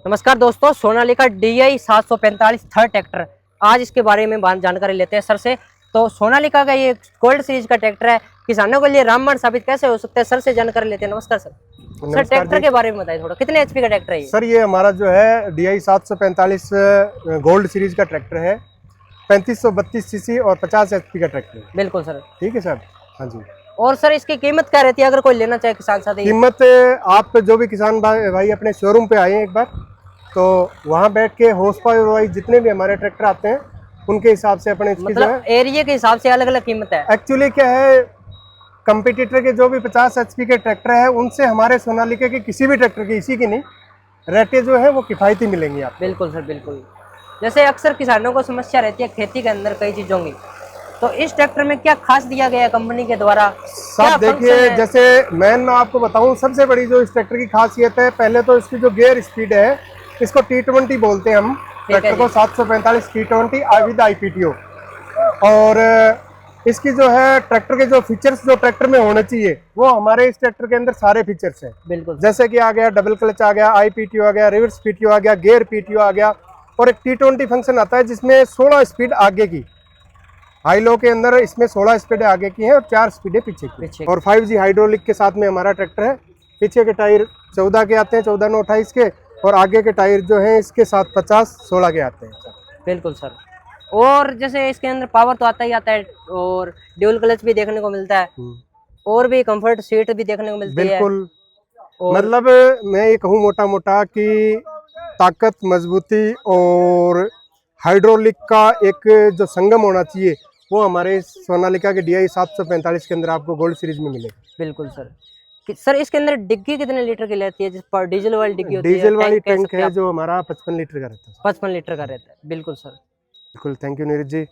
नमस्कार दोस्तों, Sonalika DI 745 third tractor, आज इसके बारे में जानकारी लेते हैं सर से। तो सोनालिका का ये गोल्ड सीरीज का ट्रैक्टर है, किसानों के लिए रामबाण साबित कैसे हो सकता है, सर से जानकारी लेते हैं। नमस्कार सर। सर ट्रैक्टर के बारे में बताइए थोड़ा, कितने HP का ट्रैक्टर है ये? सर ये हमारा जो है DI 745 गोल्ड सीरीज का ट्रैक्टर है, 3532 सीसी और 50 HP का ट्रैक्टर है। बिल्कुल सर, ठीक है सर। हाँ जी। और सर इसकी कीमत क्या रहती है अगर कोई लेना चाहे किसान साथी? कीमत आप जो भी किसान भाई अपने शोरूम पे आए एक बार, तो वहाँ बैठ के हॉर्स पावर वाइज जितने भी हमारे ट्रैक्टर आते हैं उनके हिसाब से अपने इसकी जो है एरिया के हिसाब से अलग अलग कीमत है। एक्चुअली क्या है, कंपटीटर के जो भी 50 HP के ट्रैक्टर है उनसे हमारे सोनालिका के किसी भी ट्रैक्टर की, इसी की नहीं, रेटें जो है वो किफायती मिलेंगी आप। बिल्कुल सर, बिल्कुल। जैसे अक्सर किसानों को समस्या रहती है खेती के अंदर कई चीजों की, तो इस ट्रैक्टर में क्या खास दिया गया है कंपनी के द्वारा? सब देखिए, जैसे मैं आपको बताऊं, सबसे बड़ी जो इस ट्रैक्टर की खासियत है, पहले तो इसकी जो गियर स्पीड है, इसको T20 बोलते हैं हम ट्रैक्टर को, 745 T20 विद IPTO। और इसकी जो है ट्रैक्टर के जो फीचर्स जो ट्रैक्टर में होने चाहिए वो हमारे इस ट्रैक्टर के अंदर सारे फीचर्स हैं। बिल्कुल। जैसे कि आ गया डबल क्लच, आ गया IPTO, आ गया रिवर्स PTO, आ गया गियर PTO, आ गया, और एक T20 फंक्शन आता है जिसमें 16 स्पीड आगे की, हाई लो के अंदर इसमें 16 स्पीड आगे की है और 4 स्पीडें पीछे की। और 5G हाइड्रोलिक के साथ में हमारा ट्रैक्टर है। पीछे के टायर 14 के आते हैं, 14 9 28 के, और आगे के टायर जो हैं इसके साथ 50 16 के आते हैं। बिल्कुल सर। और जैसे इसके अंदर पावर तो आता ही आता है, और ड्यूल क्लच भी देखने को मिलता है, और भी कंफर्ट सीट भी देखने को मिलती है। बिल्कुल। मतलब मैं ये कहूँ मोटा मोटा कि ताकत, मजबूती और हाइड्रोलिक का एक जो संगम होना चाहिए वो हमारे सोनालिका के DI 745 के अंदर आपको गोल्ड सीरीज में मिलेगा। बिल्कुल सर। सर इसके अंदर डिग्गी कितने लीटर की रहती है? जिस पर डीजल वाली डिग्गी होती है, डीजल वाली टैंक है जो हमारा 55 लीटर का रहता है। 55 लीटर का रहता है। बिल्कुल सर, बिल्कुल। थैंक यू नीरज जी,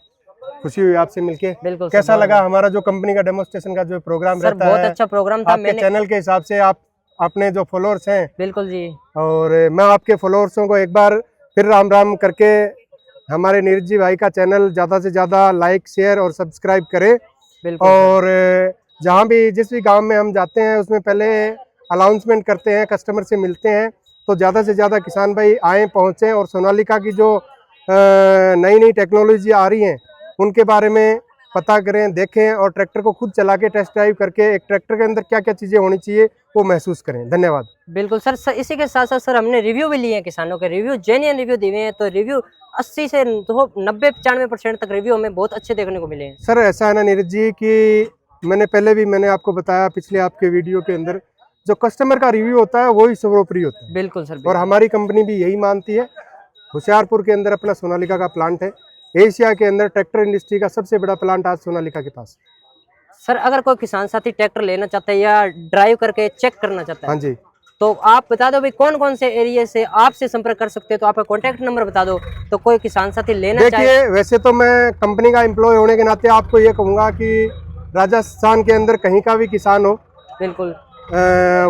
खुशी हुई आपसे मिलके। बिल्कुल। कैसा लगा हमारा जो कंपनी का डेमोस्ट्रेशन का जो प्रोग्राम रहता है? बहुत अच्छा प्रोग्राम था। आपके चैनल के हिसाब से आप अपने जो फॉलोअर्स हैं, बिल्कुल जी, और मैं आपके फॉलोअर्सों को एक बार फिर राम राम करके हमारे नीरज जी भाई का चैनल ज़्यादा से ज़्यादा लाइक, शेयर और सब्सक्राइब करें। और जहाँ भी जिस भी गांव में हम जाते हैं उसमें पहले अनाउंसमेंट करते हैं, कस्टमर से मिलते हैं, तो ज़्यादा से ज़्यादा किसान भाई आएँ, पहुँचें और सोनालिका की जो नई नई टेक्नोलॉजी आ रही हैं उनके बारे में पता करें, देखें, और ट्रैक्टर को खुद चला के टेस्ट ड्राइव करके एक ट्रैक्टर के अंदर क्या क्या चीज़ें होनी चाहिए वो महसूस करें। धन्यवाद। बिल्कुल सर। इसी के साथ साथ सर हमने रिव्यू भी लिए हैं, किसानों के रिव्यू, जेन्युइन रिव्यू दिए हैं, तो रिव्यू 80 से 90-95% तक रिव्यू हमें बहुत अच्छे देखने को मिले हैं। सर ऐसा है ना नीरज जी कि मैंने आपको बताया पिछले आपके वीडियो के अंदर, जो कस्टमर का रिव्यू होता है वही सर्वोपरि होता है। बिल्कुल सर, और हमारी कंपनी भी यही मानती है। होशियारपुर के अंदर अपना सोनालिका का प्लांट है। एशिया के अंदर ट्रैक्टर इंडस्ट्री का सबसे बड़ा प्लांट आज सोनालिका के पास। सर अगर कोई किसान साथी ट्रैक्टर लेना चाहता है या ड्राइव करके चेक करना चाहता है, हाँ जी, तो आप बता दो भाई कौन कौन से एरिया से आपसे संपर्क कर सकते हैं, तो आपका कॉन्टैक्ट नंबर बता दो, तो कोई किसान साथी लेना चाहे। देखिए, वैसे तो मैं कंपनी का एम्प्लॉय होने के नाते आपको ये कहूँगा कि राजस्थान के अंदर कहीं का भी किसान हो, बिल्कुल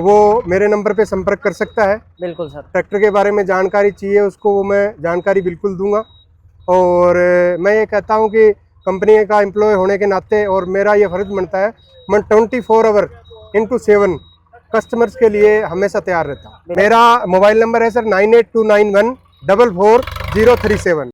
वो मेरे नंबर पे संपर्क कर सकता है। बिल्कुल सर। ट्रैक्टर के बारे में जानकारी चाहिए उसको, वो मैं जानकारी बिल्कुल दूंगा। और मैं ये कहता हूँ कि कंपनी का एम्प्लॉय होने के नाते और मेरा ये फर्ज बनता है, मैं 24 आवर × 7 कस्टमर्स के लिए हमेशा तैयार रहता हूँ। मेरा मोबाइल नंबर है सर 9829144037।